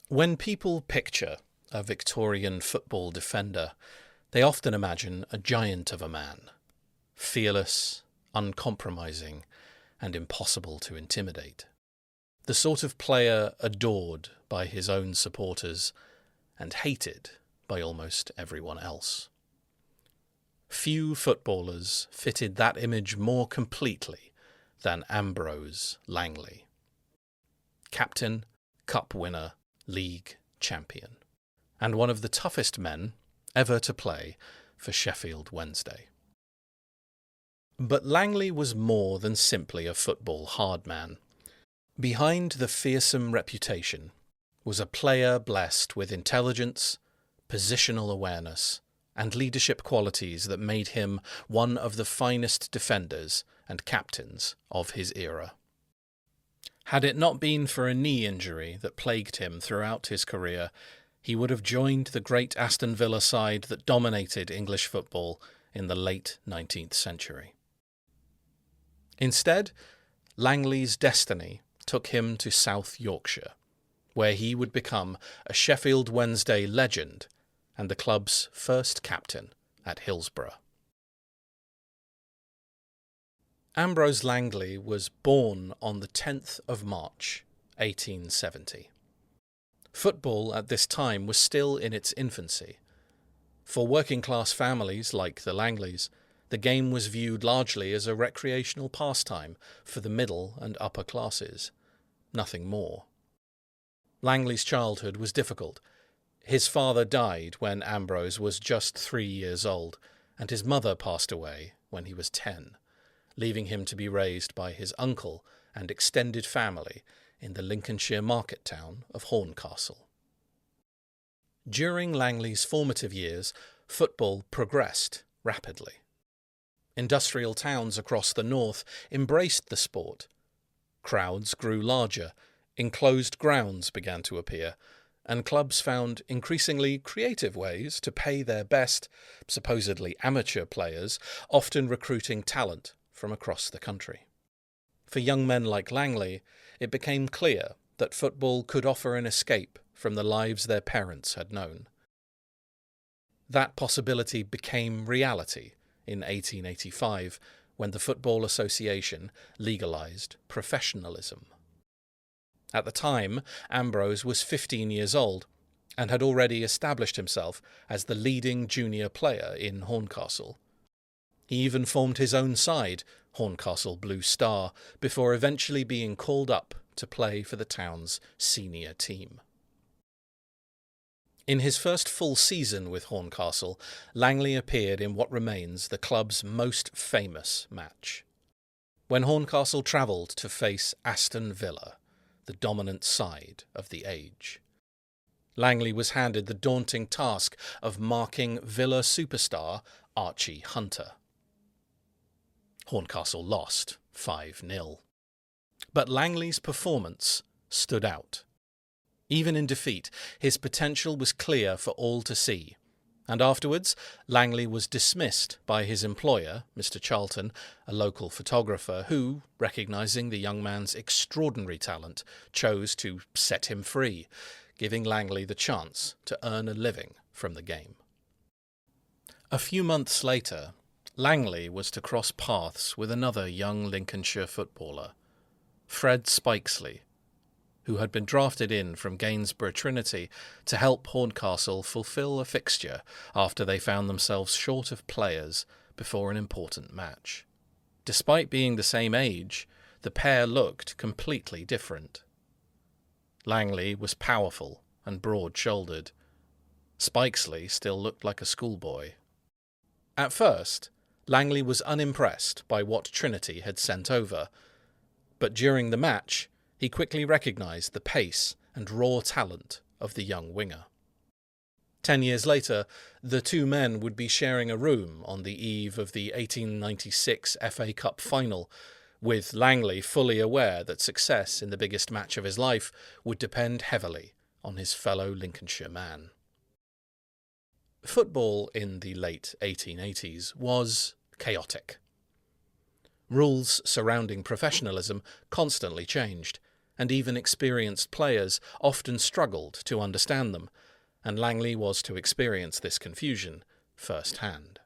When people picture a Victorian football defender, they often imagine a giant of a man, fearless, uncompromising, and impossible to intimidate. The sort of player adored by his own supporters and hated by almost everyone else. Few footballers fitted that image more completely than Ambrose Langley. Captain, cup winner, league champion, and one of the toughest men ever to play for Sheffield Wednesday. But Langley was more than simply a football hard man. Behind the fearsome reputation was a player blessed with intelligence, positional awareness, and leadership qualities that made him one of the finest defenders and captains of his era. Had it not been for a knee injury that plagued him throughout his career, he would have joined the great Aston Villa side that dominated English football in the late 19th century. Instead, Langley's destiny took him to South Yorkshire, where he would become a Sheffield Wednesday legend and the club's first captain at Hillsborough. Ambrose Langley was born on the 10th of March, 1870. Football at this time was still in its infancy. For working-class families like the Langleys, the game was viewed largely as a recreational pastime for the middle and upper classes, nothing more. Langley's childhood was difficult. His father died when Ambrose was just 3 years old, and his mother passed away when he was 10. Leaving him to be raised by his uncle and extended family in the Lincolnshire market town of Horncastle. During Langley's formative years, football progressed rapidly. Industrial towns across the north embraced the sport. Crowds grew larger, enclosed grounds began to appear, and clubs found increasingly creative ways to pay their best, supposedly amateur players, often recruiting talent from across the country. For young men like Langley, it became clear that football could offer an escape from the lives their parents had known. That possibility became reality in 1885 when the Football Association legalised professionalism. At the time, Ambrose was 15 years old and had already established himself as the leading junior player in Horncastle. He even formed his own side, Horncastle Blue Star, before eventually being called up to play for the town's senior team. In his first full season with Horncastle, Langley appeared in what remains the club's most famous match. When Horncastle travelled to face Aston Villa, the dominant side of the age. Langley was handed the daunting task of marking Villa superstar Archie Hunter. Horncastle lost 5-0. But Langley's performance stood out. Even in defeat, his potential was clear for all to see, and afterwards Langley was dismissed by his employer, Mr. Charlton, a local photographer who, recognising the young man's extraordinary talent, chose to set him free, giving Langley the chance to earn a living from the game. A few months later, Langley was to cross paths with another young Lincolnshire footballer, Fred Spikesley, who had been drafted in from Gainsborough Trinity to help Horncastle fulfil a fixture after they found themselves short of players before an important match. Despite being the same age, the pair looked completely different. Langley was powerful and broad-shouldered. Spikesley still looked like a schoolboy. At first, Langley was unimpressed by what Trinity had sent over, but during the match, he quickly recognised the pace and raw talent of the young winger. 10 years later, the two men would be sharing a room on the eve of the 1896 FA Cup final, with Langley fully aware that success in the biggest match of his life would depend heavily on his fellow Lincolnshire man. Football in the late 1880s was chaotic. Rules surrounding professionalism constantly changed, and even experienced players often struggled to understand them, and Langley was to experience this confusion firsthand.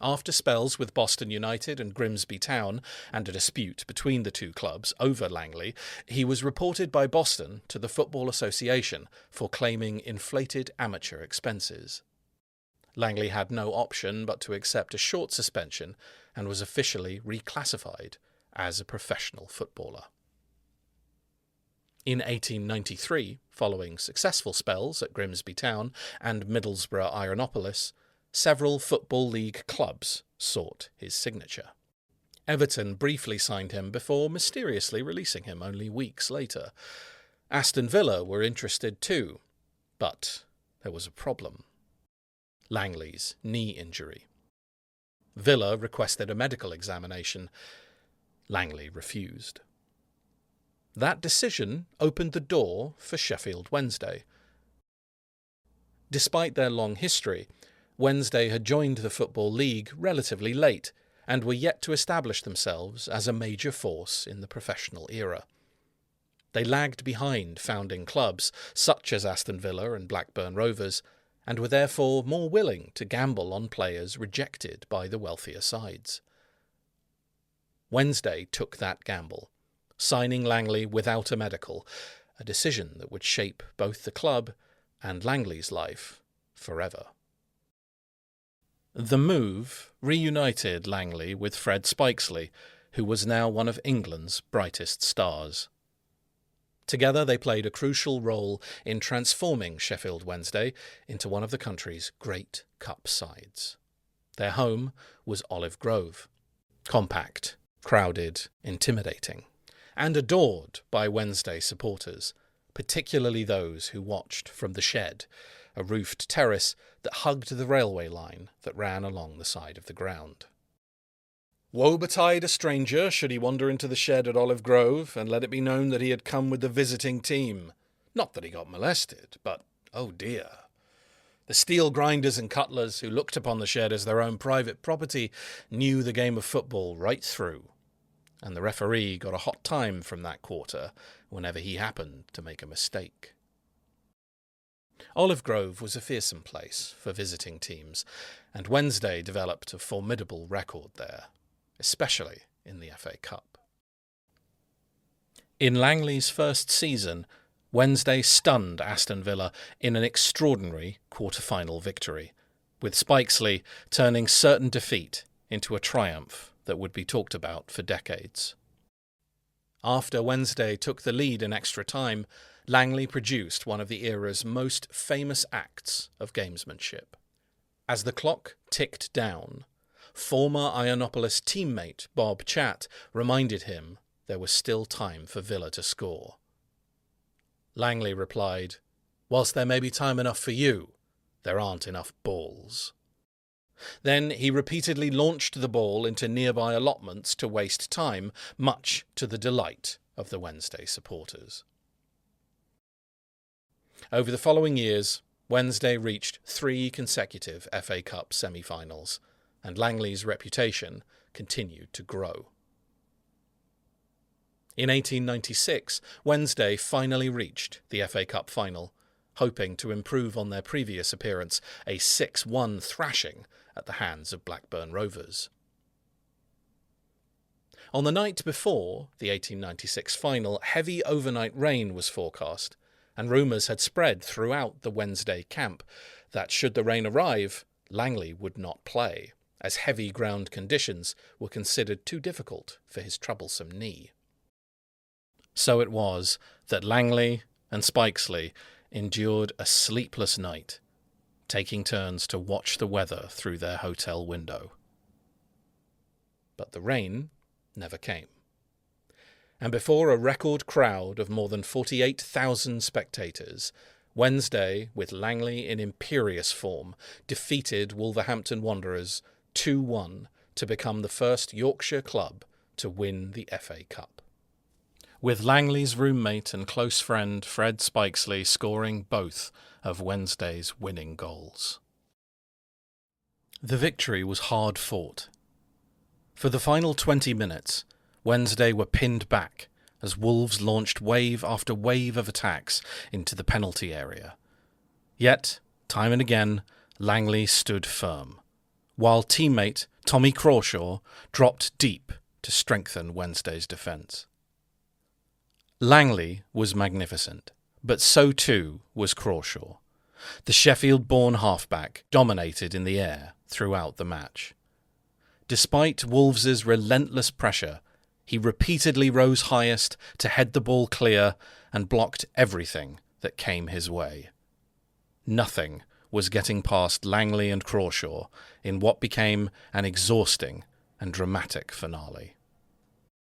After spells with Boston United and Grimsby Town, and a dispute between the two clubs over Langley, he was reported by Boston to the Football Association for claiming inflated amateur expenses. Langley had no option but to accept a short suspension and was officially reclassified as a professional footballer. In 1893, following successful spells at Grimsby Town and Middlesbrough Ironopolis, several Football League clubs sought his signature. Everton briefly signed him before mysteriously releasing him only weeks later. Aston Villa were interested too, but there was a problem: Langley's knee injury. Villa requested a medical examination. Langley refused. That decision opened the door for Sheffield Wednesday. Despite their long history, Wednesday had joined the Football League relatively late and were yet to establish themselves as a major force in the professional era. They lagged behind founding clubs such as Aston Villa and Blackburn Rovers, and were therefore more willing to gamble on players rejected by the wealthier sides. Wednesday took that gamble, signing Langley without a medical, a decision that would shape both the club and Langley's life forever. The move reunited Langley with Fred Spikesley, who was now one of England's brightest stars. Together they played a crucial role in transforming Sheffield Wednesday into one of the country's great cup sides. Their home was Olive Grove, compact, crowded, intimidating, and adored by Wednesday supporters, particularly those who watched from the Shed, a roofed terrace that hugged the railway line that ran along the side of the ground. Woe betide a stranger should he wander into the Shed at Olive Grove, and let it be known that he had come with the visiting team. Not that he got molested, but, oh dear. The steel grinders and cutlers who looked upon the Shed as their own private property knew the game of football right through, and the referee got a hot time from that quarter whenever he happened to make a mistake. Olive Grove was a fearsome place for visiting teams, and Wednesday developed a formidable record there, especially in the FA Cup. In Langley's first season, Wednesday stunned Aston Villa in an extraordinary quarter-final victory, with Spikesley turning certain defeat into a triumph that would be talked about for decades. After Wednesday took the lead in extra time, Langley produced one of the era's most famous acts of gamesmanship. As the clock ticked down, former Ironopolis teammate Bob Chatt reminded him there was still time for Villa to score. Langley replied, "Whilst there may be time enough for you, there aren't enough balls." Then he repeatedly launched the ball into nearby allotments to waste time, much to the delight of the Wednesday supporters. Over the following years, Wednesday reached 3 consecutive FA Cup semi-finals, and Langley's reputation continued to grow. In 1896, Wednesday finally reached the FA Cup final, hoping to improve on their previous appearance, a 6-1 thrashing at the hands of Blackburn Rovers. On the night before the 1896 final, heavy overnight rain was forecast, and rumours had spread throughout the Wednesday camp that, should the rain arrive, Langley would not play, as heavy ground conditions were considered too difficult for his troublesome knee. So it was that Langley and Spikesley endured a sleepless night, taking turns to watch the weather through their hotel window. But the rain never came, and before a record crowd of more than 48,000 spectators, Wednesday, with Langley in imperious form, defeated Wolverhampton Wanderers 2-1 to become the first Yorkshire club to win the FA Cup, with Langley's roommate and close friend Fred Spikesley scoring both of Wednesday's winning goals. The victory was hard fought. For the final 20 minutes, Wednesday were pinned back as Wolves launched wave after wave of attacks into the penalty area. Yet, time and again, Langley stood firm, while teammate Tommy Crawshaw dropped deep to strengthen Wednesday's defence. Langley was magnificent, but so too was Crawshaw. The Sheffield-born halfback dominated in the air throughout the match. Despite Wolves' relentless pressure, he repeatedly rose highest to head the ball clear and blocked everything that came his way. Nothing was getting past Langley and Crawshaw in what became an exhausting and dramatic finale.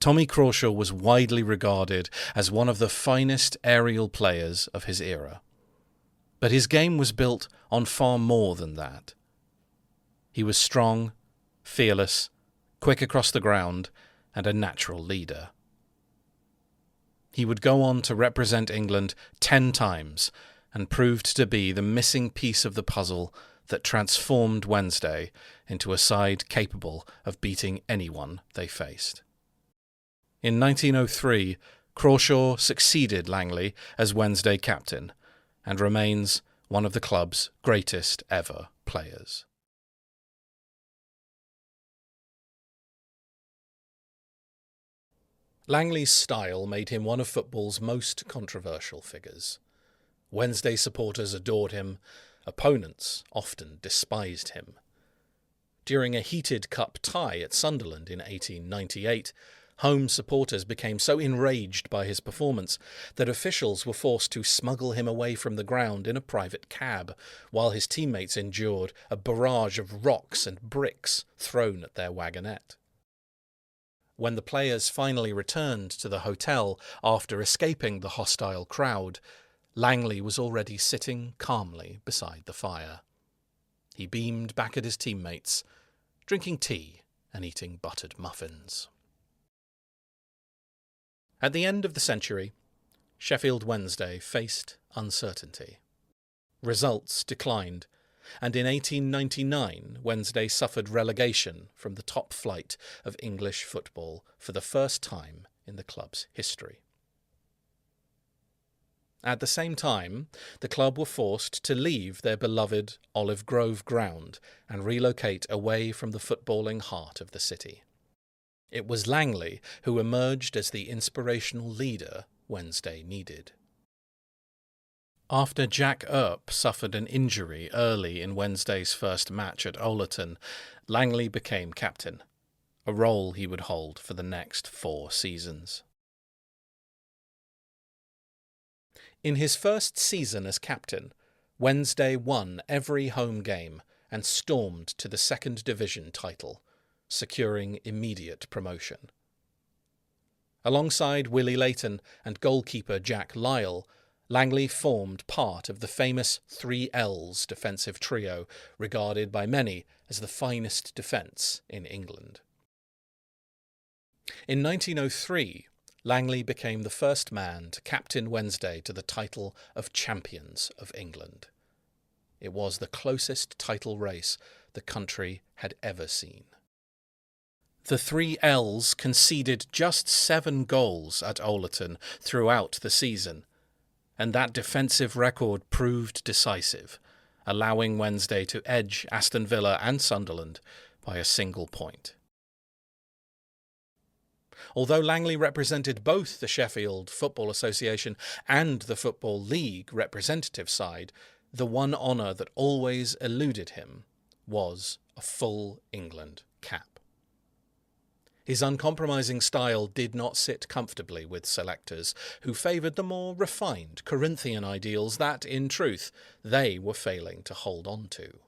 Tommy Crawshaw was widely regarded as one of the finest aerial players of his era. But his game was built on far more than that. He was strong, fearless, quick across the ground, and a natural leader. He would go on to represent England 10 times and proved to be the missing piece of the puzzle that transformed Wednesday into a side capable of beating anyone they faced. In 1903, Crawshaw succeeded Langley as Wednesday captain and remains one of the club's greatest ever players. Langley's style made him one of football's most controversial figures. Wednesday supporters adored him, opponents often despised him. During a heated cup tie at Sunderland in 1898, home supporters became so enraged by his performance that officials were forced to smuggle him away from the ground in a private cab, while his teammates endured a barrage of rocks and bricks thrown at their wagonette. When the players finally returned to the hotel after escaping the hostile crowd, Langley was already sitting calmly beside the fire. He beamed back at his teammates, drinking tea and eating buttered muffins. At the end of the century, Sheffield Wednesday faced uncertainty. Results declined, and in 1899 Wednesday suffered relegation from the top flight of English football for the first time in the club's history. At the same time, the club were forced to leave their beloved Olive Grove ground and relocate away from the footballing heart of the city. It was Langley who emerged as the inspirational leader Wednesday needed. After Jack Earp suffered an injury early in Wednesday's first match at Oleton, Langley became captain, a role he would hold for the next 4 seasons. In his first season as captain, Wednesday won every home game and stormed to the second division title, securing immediate promotion. Alongside Willie Layton and goalkeeper Jack Lyle, Langley formed part of the famous 3 L's defensive trio, regarded by many as the finest defence in England. In 1903, Langley became the first man to captain Wednesday to the title of Champions of England. It was the closest title race the country had ever seen. The 3 L's conceded just 7 goals at Oleton throughout the season, and that defensive record proved decisive, allowing Wednesday to edge Aston Villa and Sunderland by a single point. Although Langley represented both the Sheffield Football Association and the Football League representative side, the one honour that always eluded him was a full England cap. His uncompromising style did not sit comfortably with selectors, who favoured the more refined Corinthian ideals that, in truth, they were failing to hold on to.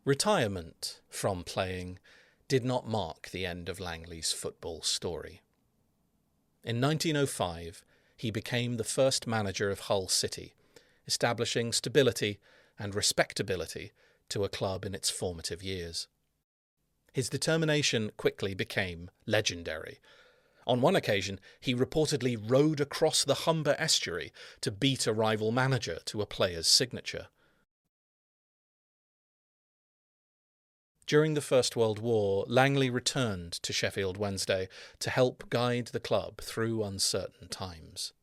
Retirement from playing did not mark the end of Langley's football story. In 1905, he became the first manager of Hull City, establishing stability and respectability to a club in its formative years. His determination quickly became legendary. On one occasion, he reportedly rowed across the Humber estuary to beat a rival manager to a player's signature. During the First World War, Langley returned to Sheffield Wednesday to help guide the club through uncertain times.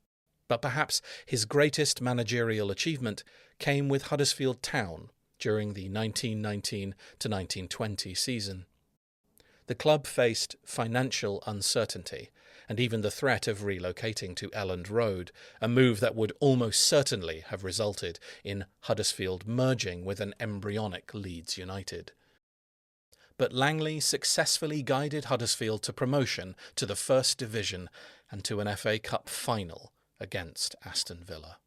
But perhaps his greatest managerial achievement came with Huddersfield Town during the 1919 to 1920 season. The club faced financial uncertainty and even the threat of relocating to Elland Road, a move that would almost certainly have resulted in Huddersfield merging with an embryonic Leeds United. But Langley successfully guided Huddersfield to promotion to the First Division and to an FA Cup final against Aston Villa.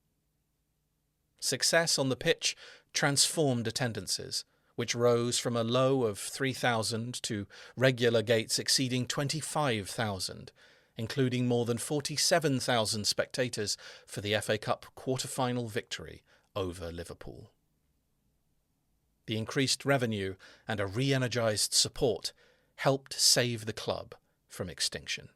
Success on the pitch transformed attendances, which rose from a low of 3,000 to regular gates exceeding 25,000, including more than 47,000 spectators for the FA Cup quarter-final victory over Liverpool. The increased revenue and a re-energised support helped save the club from extinction.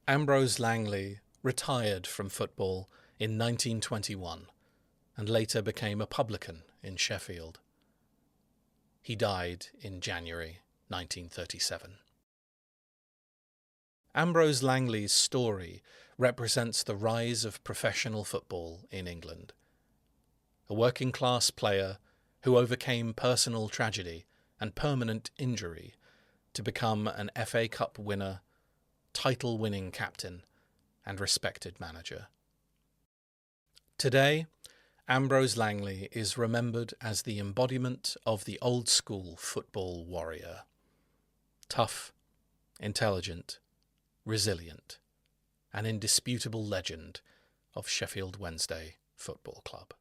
Ambrose Langley retired from football in 1921 and later became a publican in Sheffield. He died in January 1937. Ambrose Langley's story represents the rise of professional football in England. A working-class player who overcame personal tragedy and permanent injury to become an FA Cup winner, title-winning captain, and respected manager. Today, Ambrose Langley is remembered as the embodiment of the old-school football warrior. Tough, intelligent, resilient, an indisputable legend of Sheffield Wednesday Football Club.